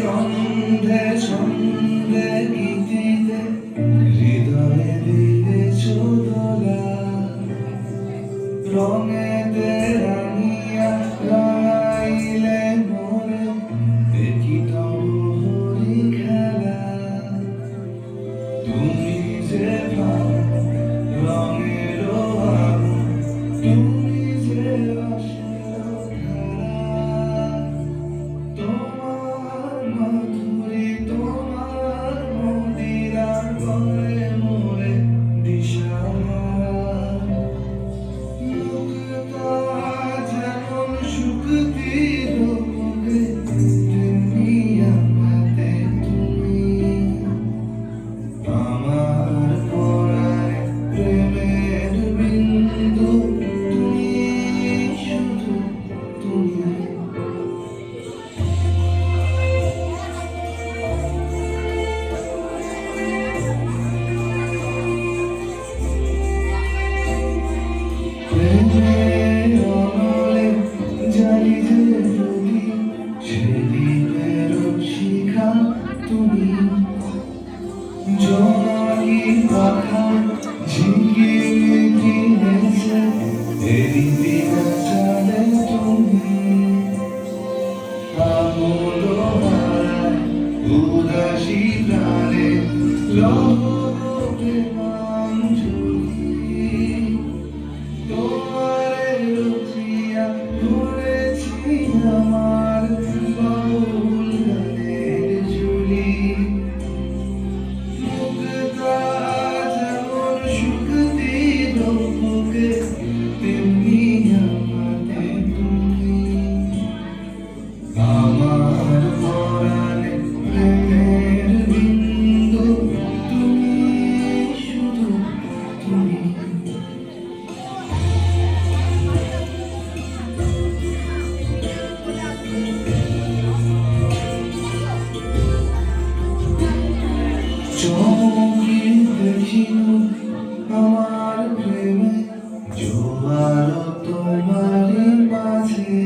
গন্ধে ছন্দে গীতিতে হৃদয়ে দিয়েছ দোলা, রঙেতে রাঙিয়া রাঙাইলে মোরে দেখি তব হরি খেলা। তুমি যে ভাব রঙের আগুন, তুমি যে রসের ধারা, তোমার মাধুরী তোমার মদিরা করে মোরে দিশাহারা। মুক্তা যেমন সুখ দিল মোরে, তেমনি আমাতে তুমি। আমার পরায় প্রেমের বিন্দু, তুমি শুধু তুমি। প্রেমের অনলে জানি যে যদি সেদিনের শিখা তুমি। জোনাকি পাখা ঝিঁকিয়ে কিনেছে এরই দিনা চালে তুমি। আমল হারায় উদাসী প্রাণে লহরে মাঞ্জলি, তোমারে রচিয়া ধরেছি আমার বাউল গানের ঝুলি। মুক্তা যেমন সুখ দিল বুকে, তেমনি আমাতে তুমি। আমার পরাণে প্রেমের বিন্দু, তুমি শুধু তুমি। চমকি দেখিল আমার প্রেমে জোয়ার তোমারই মাঝে।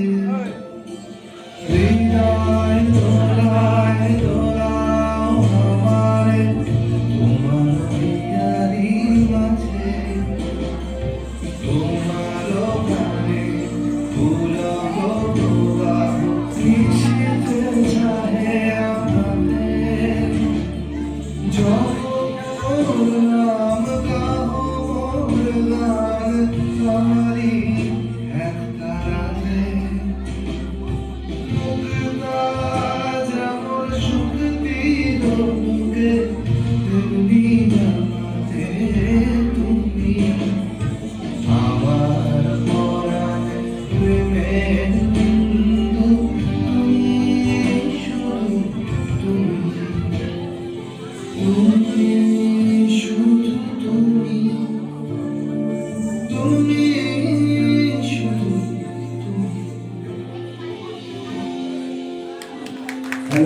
হৃদয় দোলায় দোলাও আমারে তোমার হিয়ারি মাঝে। তোমার গানে পুলক প্রবাহ মিশিতে চাহে আমাদের। যখন নাম গাহো মোর গান আমারি একতারাতে। মুক্তা যেমন সুখ দিল বুকে, তেমনি আমাতে তুমি। আমার পরাণে প্রেমের বিন্দু, তুমি শুধু তুমি। তুমি